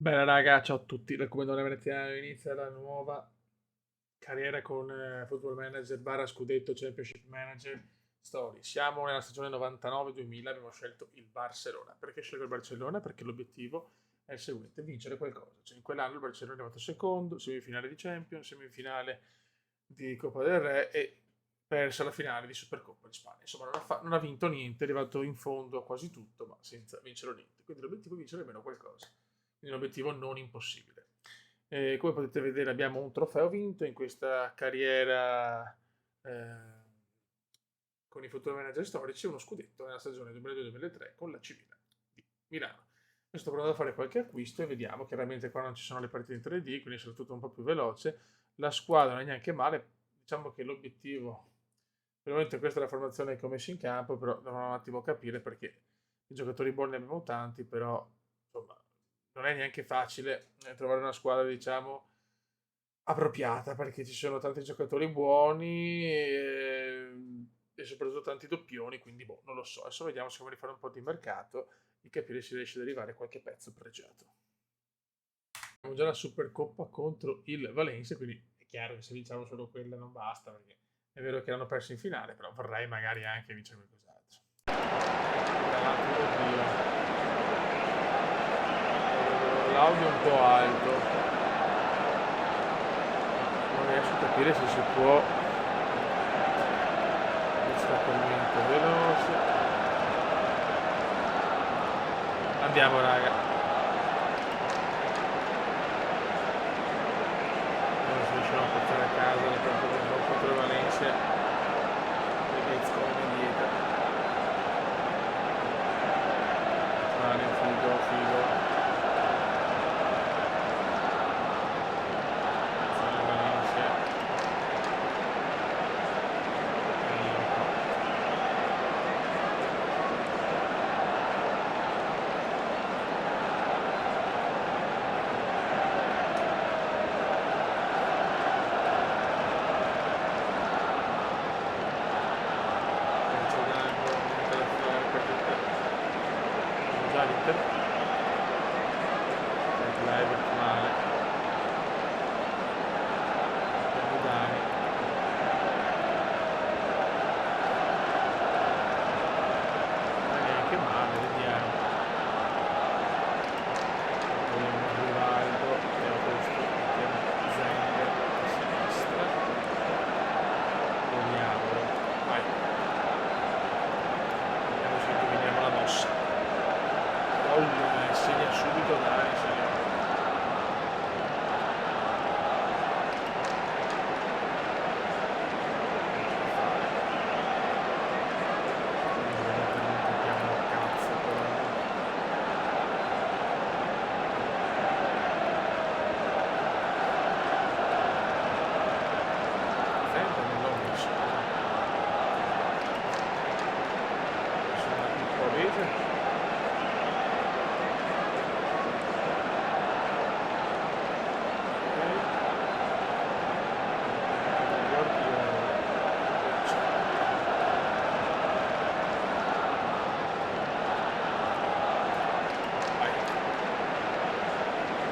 Bella raga, ciao a tutti, dal Comandone Veneziano inizia la nuova carriera con Football Manager barra Scudetto Championship Manager Story. Siamo nella stagione 99-2000, abbiamo scelto il Barcellona. Perché scelgo il Barcellona? Perché l'obiettivo è il seguente, vincere qualcosa. Cioè, in quell'anno il Barcellona è arrivato secondo, semifinale di Champions, semifinale di Coppa del Re e persa la finale di Supercoppa di Spagna. Insomma, non ha vinto niente, è arrivato in fondo a quasi tutto, ma senza vincere niente. Quindi l'obiettivo è vincere almeno qualcosa. Quindi un obiettivo non impossibile. Come potete vedere abbiamo un trofeo vinto in questa carriera con i futuri manager storici e uno scudetto nella stagione 2002-2003 con la Civile di Milano. Io sto provando a fare qualche acquisto e vediamo, chiaramente qua non ci sono le partite in 3D, quindi sarà tutto un po' più veloce. La squadra non è neanche male, diciamo che l'obiettivo, per il momento questa è la formazione che ho messo in campo, però dovrò un attimo capire perché i giocatori buoni ne abbiamo tanti, però insomma non è neanche facile trovare una squadra, diciamo, appropriata perché ci sono tanti giocatori buoni e soprattutto tanti doppioni, quindi boh, non lo so. Adesso vediamo se di fare un po' di mercato e capire se riesce ad arrivare qualche pezzo pregiato. Abbiamo già la Supercoppa contro il Valencia, quindi è chiaro che se vinciamo solo quella non basta, perché è vero che l'hanno perso in finale, però vorrei magari anche vincere qualcos'altro. Oddio, l'audio è un po' alto. Non riesco a capire se si può destaccamento veloce. Andiamo raga. Ora se riusciamo a portare a casa la partita del gol contro il Valencia e Gates come dietro. Mane, figo, figo. Sono il Valencia. Calcio d'angolo, niente da fare, partita. Abbiamo già l'Inter. L'Evert male. Abbiamo Dani. Ma neanche male, vediamo. Abbiamo Rivaldo e a questo mettiamo Zender a sinistra. Proviamolo. Vai. Vediamo se indoviniamo la mossa. Gol, segna subito Dani, signore.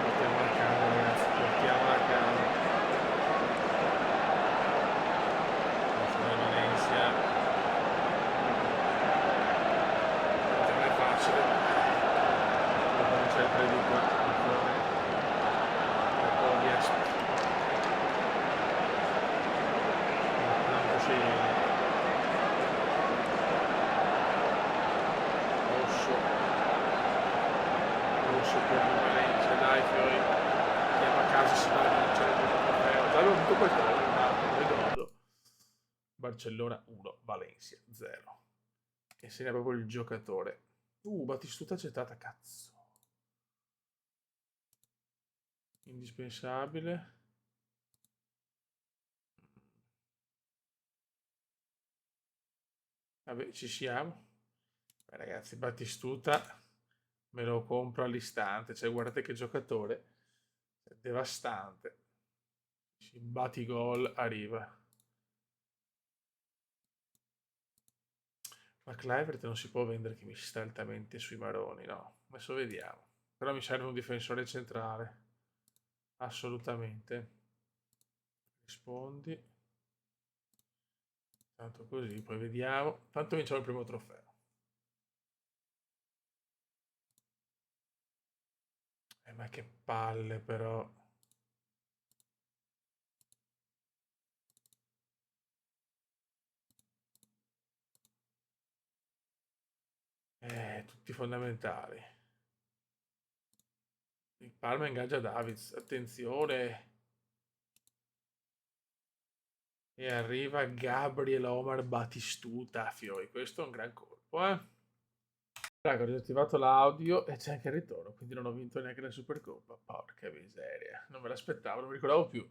Portiamola a casa ragazzi, portiamola a casa. Sono Valencia. Non è facile. Non c'è il 3 di qua. Un po' di tanto si rosso. Rosso per il Valencia, dai Fiori. Andiamo a casa, si va a vincere il trofeo. Già avevo vinto qualcosa, intanto, non ricordo. Barcellona 1, Valencia 0. E segna proprio il giocatore. Battistuta accettata, cazzo. Indispensabile. Vabbè, ci siamo. Beh, ragazzi, Battistuta me lo compro all'istante. Cioè, guardate che giocatore. Devastante. Batigol arriva. Ma Clivert non si può vendere che mi sta altamente sui maroni, no? Adesso vediamo. Però mi serve un difensore centrale. Assolutamente. Rispondi. Tanto così, poi vediamo. Tanto vinciamo il primo trofeo. Ma che palle però. Tutti fondamentali. Il Parma ingaggia Davids. Attenzione. E arriva Gabriel Omar Batistuta, Fioi. Questo è un gran colpo, eh. Raga, ho disattivato l'audio e c'è anche il ritorno, quindi non ho vinto neanche la Supercoppa. Porca miseria. Non me l'aspettavo, non mi ricordavo più.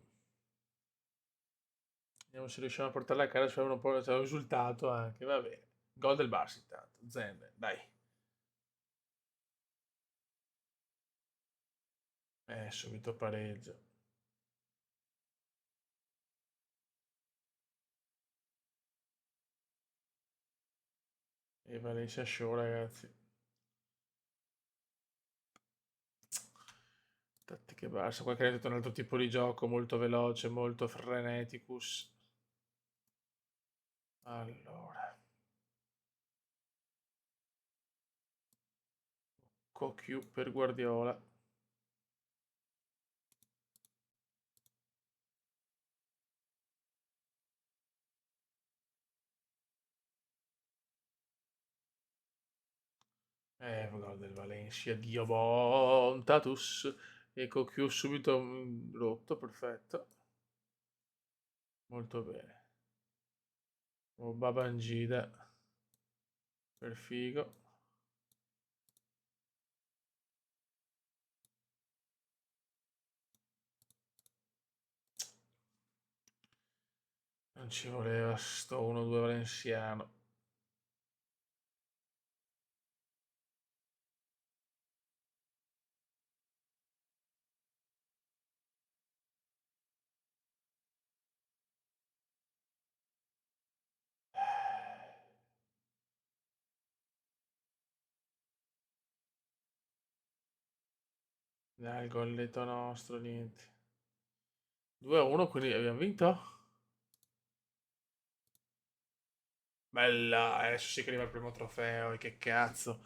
Vediamo se riusciamo a portarla a casa, cioè un po' c'è un risultato anche, va bene. Gol del Barça intanto. Zen, dai. Subito pareggio. E Valencia Show, ragazzi. Tattiche Barça, qua che è un altro tipo di gioco, molto veloce, molto freneticus. Allora, Cocu per Guardiola. Gol del Valencia, Dio Bontatus. E Cocu subito rotto, perfetto. Molto bene. Babangida per Figo. Non ci voleva sto 1-2 valenziano. Dai, il golletto nostro, niente. 2-1, quindi abbiamo vinto? Bella, adesso sì che arriva il primo trofeo, e che cazzo.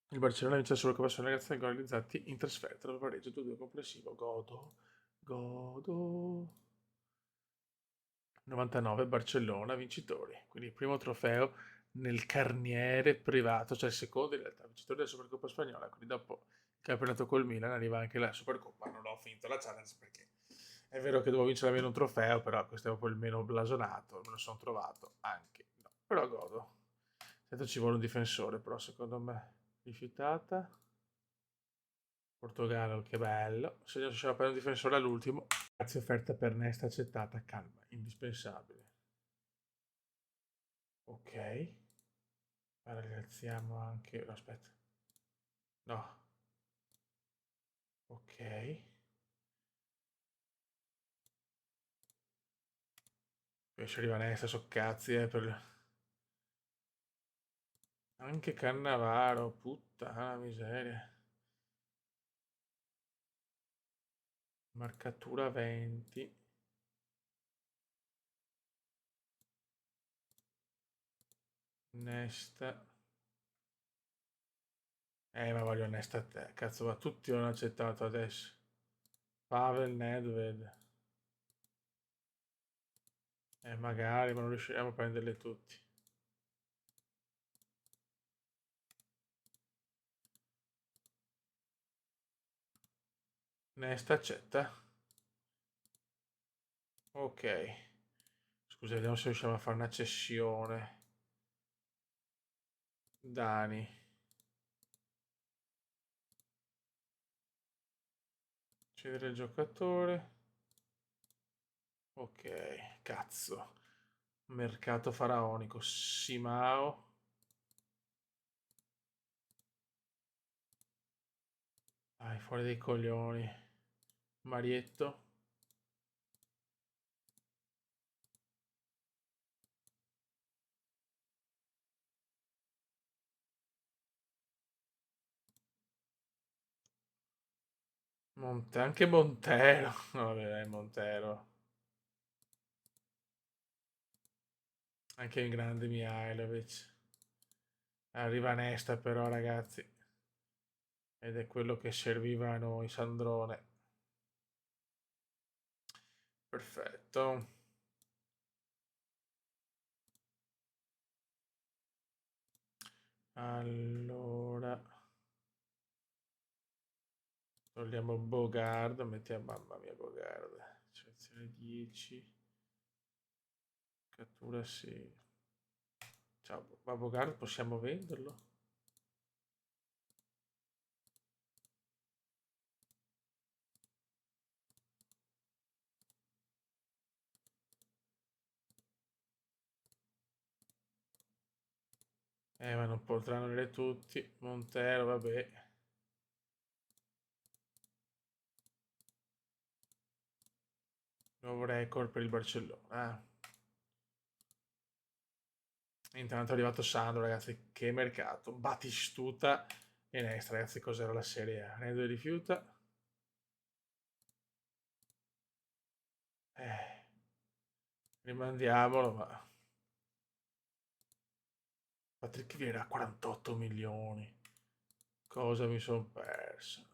Il Barcellona vince solo con la ragazza gol realizzati in trasferta dopo il pareggio 2-2 complessivo. Godo, godo. 99 Barcellona vincitori, quindi il primo trofeo nel carniere privato, cioè il secondo in realtà vincitore della Supercoppa spagnola, quindi dopo il campionato col Milan arriva anche la Supercoppa. Non ho finito la challenge perché è vero che devo vincere almeno un trofeo, però questo è proprio il meno blasonato, me lo sono trovato anche, no. Però godo. Sento ci vuole un difensore, però secondo me rifiutata. Portogallo, che bello. Se non riusciamo a prendere un difensore all'ultimo. Grazie, offerta per Nesta accettata, calma, indispensabile. Ok. Ora rialziamo anche... No, aspetta. No. Ok. Poi ci arriva Nesta, so cazzi, Anche Cannavaro, puttana miseria. Marcatura 20. Nesta. Ma voglio Nesta a te. Cazzo, ma tutti hanno accettato adesso. Pavel Nedved. Magari, ma non riusciremo a prenderle tutti. Nesta accetta. Ok. Scusa, vediamo se riusciamo a fare una cessione. Dani. Cedere il giocatore. Ok, cazzo. Mercato faraonico. Simao. Dai, fuori dei coglioni. Marietto. Anche Montero. Vabbè, dai, Montero. Anche il grande Mihailovic. Arriva Nesta però, ragazzi. Ed è quello che serviva a noi, Sandrone. Perfetto. Allora, togliamo Bogard, mettiamo, mamma mia, Bogard. Selezione 10. Cattura sì. Ciao, ma Bogard possiamo venderlo? Ma non potranno avere tutti. Montero, vabbè. Nuovo record per il Barcellona. Intanto è arrivato Sandro, ragazzi. Che mercato. Batistuta e Nesta, ragazzi. Cos'era la Serie A? Redo rifiuta. Rimandiamolo, ma... Patrick Vieira 48 milioni. Cosa mi sono perso?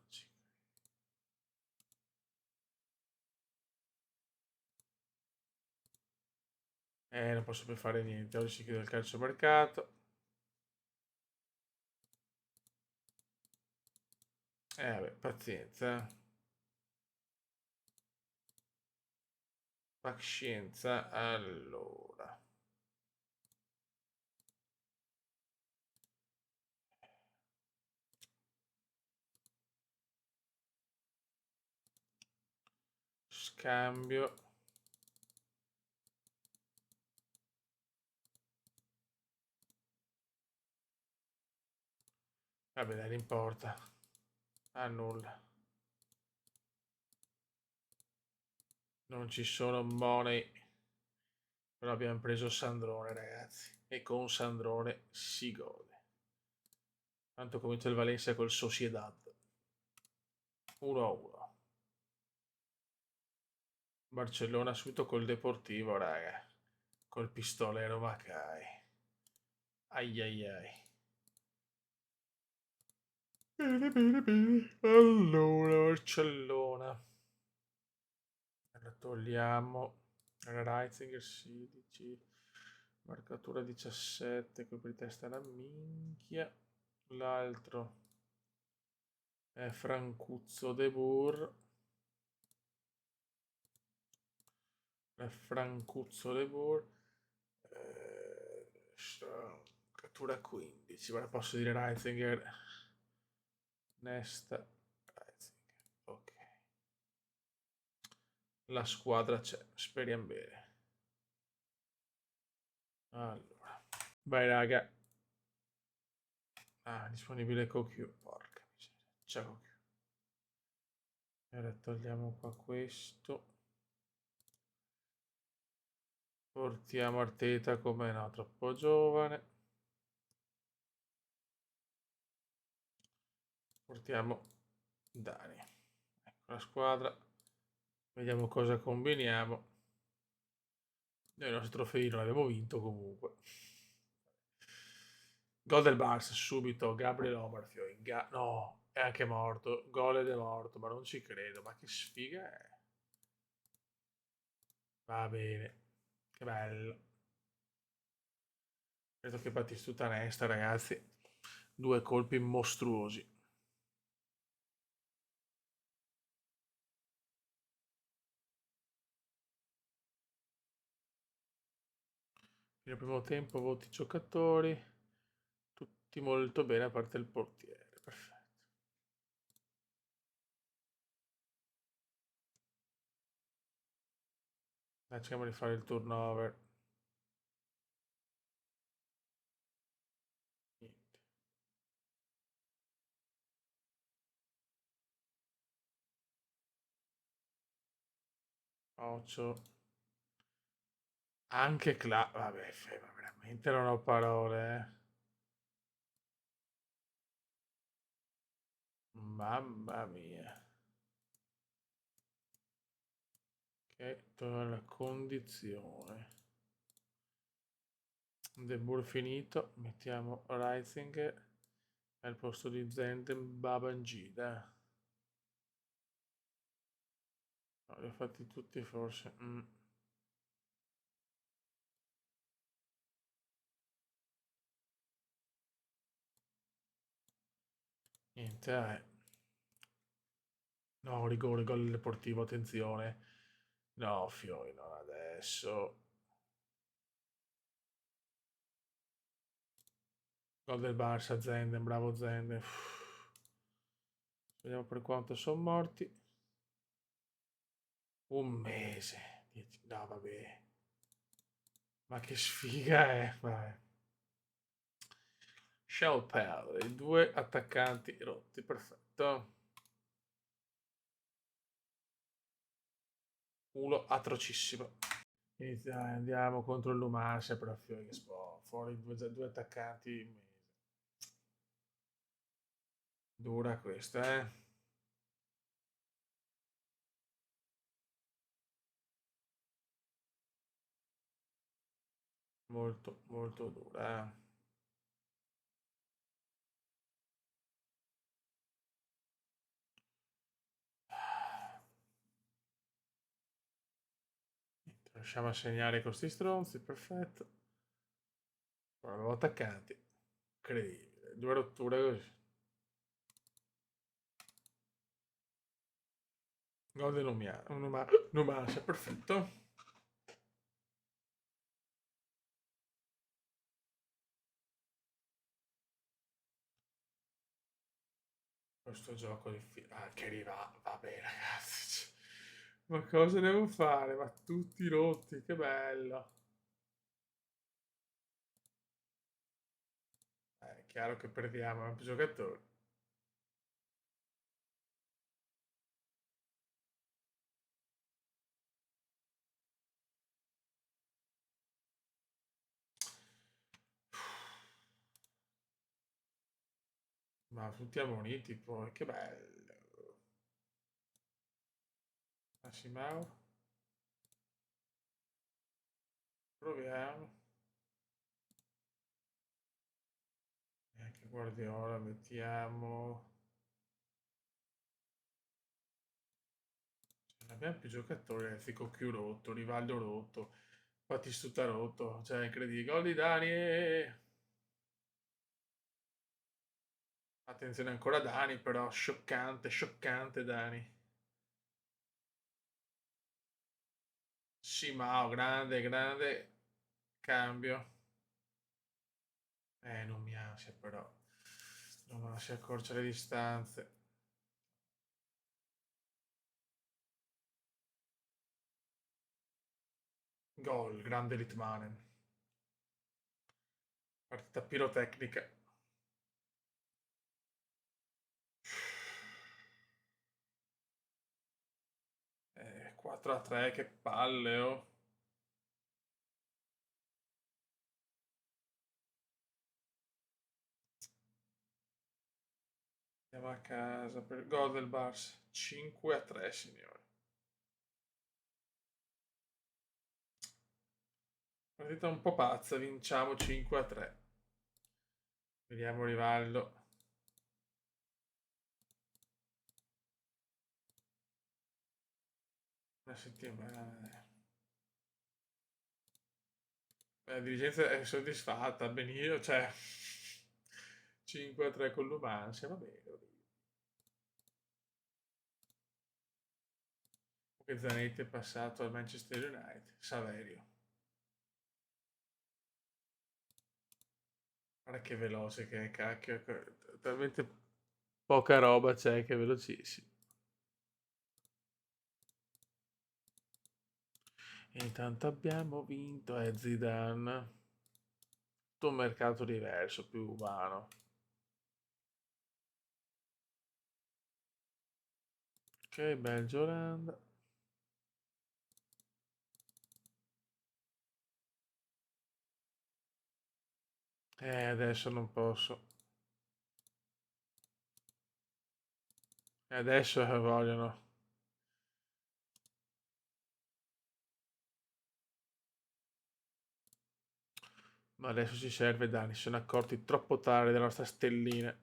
Non posso più fare niente. Oggi si chiude il calciomercato. Vabbè, pazienza. Pazienza. Allora. Scambio. Vabbè, dai, non importa. A nulla. Non ci sono money. Però abbiamo preso Sandrone, ragazzi. E con Sandrone si gode. Tanto comincia il Valencia col Sociedad. 1-1. Barcellona subito col Deportivo, raga. Col pistolero Macai. Ai ai ai. Bene, bene, bene. Allora, Barcellona. La togliamo. Reitzinger 16. Marcatura 17. Qui per testa la minchia. L'altro è Francuzzo De Boer. Francuzzo De Boer. Cattura 15. Ora posso dire Reitzinger. Nesta. Reitzinger. Ok. La squadra c'è. Speriamo bene. Allora. Vai, raga. Disponibile CoQ. Porca miseria. Ciao CoQ. Ora togliamo qua questo. Portiamo Arteta come no, troppo giovane. Portiamo Dani. Ecco la squadra. Vediamo cosa combiniamo. Noi il nostro trofei non l'abbiamo vinto comunque. Gol del Barça subito. Gabriel Omarfield. No, è anche morto. Gol ed è morto, ma non ci credo. Ma che sfiga è. Va bene. Che bello. Credo che Battistuta Nesta, ragazzi. Due colpi mostruosi. Nel primo tempo voti giocatori. Tutti molto bene a parte il portiere. Perfetto. Dai, cerchiamo di fare il turnover. Niente. Ocio. Anche vabbè, ma veramente non ho parole, eh. Mamma mia. Ok, torna la condizione. De Boer finito, mettiamo Rising al posto di Zenden Babangida. No, li ho fatti tutti forse. Niente, no, rigore, gol deportivo, attenzione. No, Fiori, non adesso. Gol del Barça, Zenden, bravo Zenden. Vediamo per quanto sono morti. Un mese. No, vabbè. Ma che sfiga è? Vabbè. Shell Pal, i due attaccanti rotti, perfetto. Culo atrocissimo. Andiamo contro il Numancia, però Fiori che fuori due attaccanti in mese. Dura questa, eh. Molto, molto dura, eh. Riusciamo a segnare con questi stronzi, perfetto. Avevo attaccanti. Incredibile. Due rotture così. Gol di Numancia, perfetto. Questo gioco che arriva, vabbè ragazzi. Ma cosa devo fare? Ma tutti rotti, che bello. È chiaro che perdiamo, è un giocatore. Ma tutti ammoniti poi, che bello. Massimao, proviamo. E anche Guardiola, mettiamo. Non abbiamo più giocatori, Fico più rotto, Rivaldo rotto, Batistuta rotto, cioè incredibile. Gol di Dani. Attenzione ancora Dani, però scioccante, scioccante Dani. Simao, grande, grande cambio. Non mi ansia però. Non si accorcia le distanze. Gol, grande Litmanen. Partita pirotecnica. 4-3, che palle, oh. Andiamo a casa per gol del Barça. 5-3, signori. Partita un po' pazza, vinciamo 5-3. Vediamo Rivaldo. Una settimana. La dirigenza è soddisfatta, benissimo, cioè 5-3 con l'Umancia, va bene. Che Zanetti è passato al Manchester United, Saverio. Guarda che veloce che è, cacchio, talmente poca roba c'è che è velocissimo. E intanto abbiamo vinto, Zidane. Tutto un mercato diverso, più umano. Ok, Belgio, Olanda. Adesso non posso. Adesso vogliono. Ma adesso ci serve, Dani, si sono accorti troppo tardi della nostra stellina.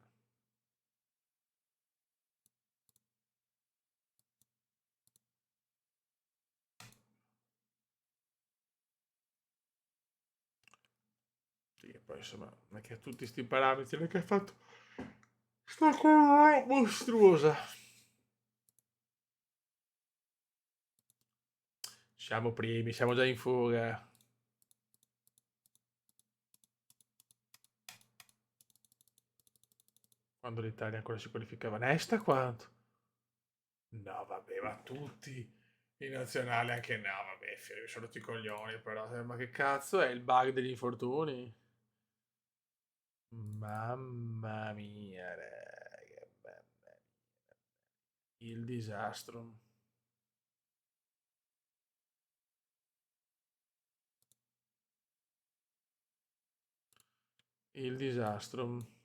Sì, e poi insomma, non è che tutti sti parametri, non è che ha fatto sta cosa mostruosa. Siamo primi, siamo già in fuga. Quando l'Italia ancora si qualificava. Nesta quanto? No, vabbè, ma tutti in nazionale anche no, vabbè, mi sono rotti i coglioni, però, ma che cazzo è il bug degli infortuni? Mamma mia, raga, mamma mia. Il disastro. Il disastro.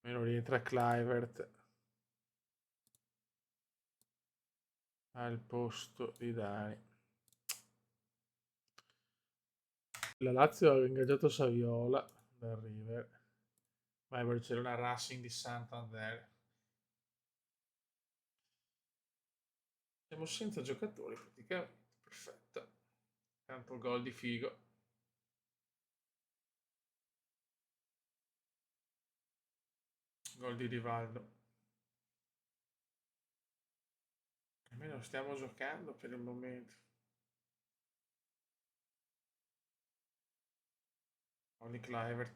Meno rientra Clivert al posto di Dani. La Lazio ha ingaggiato Saviola dal River. Vai Barcellona Racing di Santander. Siamo senza giocatori praticamente. Perfetto. Tanto gol di Figo. Gol di Rivaldo. Almeno stiamo giocando per il momento. Gol di Clivert.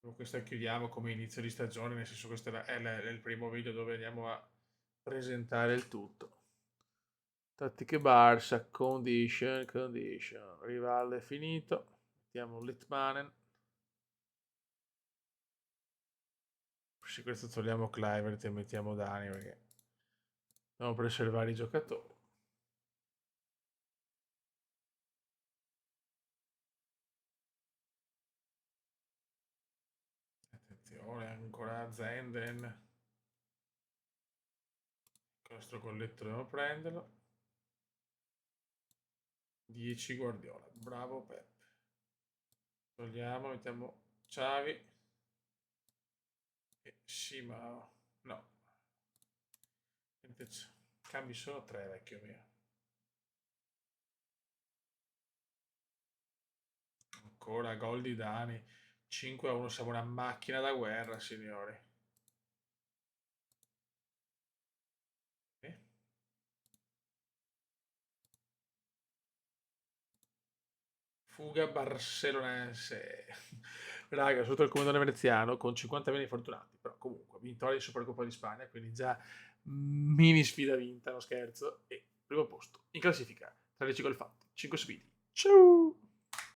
Con questo chiudiamo come inizio di stagione, nel senso questo è il primo video dove andiamo a presentare il tutto. Tattiche Barça, condition, Rivaldo è finito. Mettiamo Litmanen. Se questo togliamo Clivert e mettiamo Dani perché dobbiamo preservare i giocatori. Attenzione, ancora Zenden. Il nostro colletto dobbiamo prenderlo. 10 Guardiola. Bravo Pep. Togliamo, mettiamo Xavi. E Simao. No. Cambi solo 3, vecchio mio. Ancora gol di Dani. 5-1, siamo una macchina da guerra, signori. Eh? Fuga barcellonense. Raga, sotto il comandante veneziano con 50 beni fortunati, però comunque vittoria di Supercoppa di Spagna, quindi già mini sfida vinta, no scherzo, e primo posto in classifica, 13 gol fatti, 5 sfide. Ciao!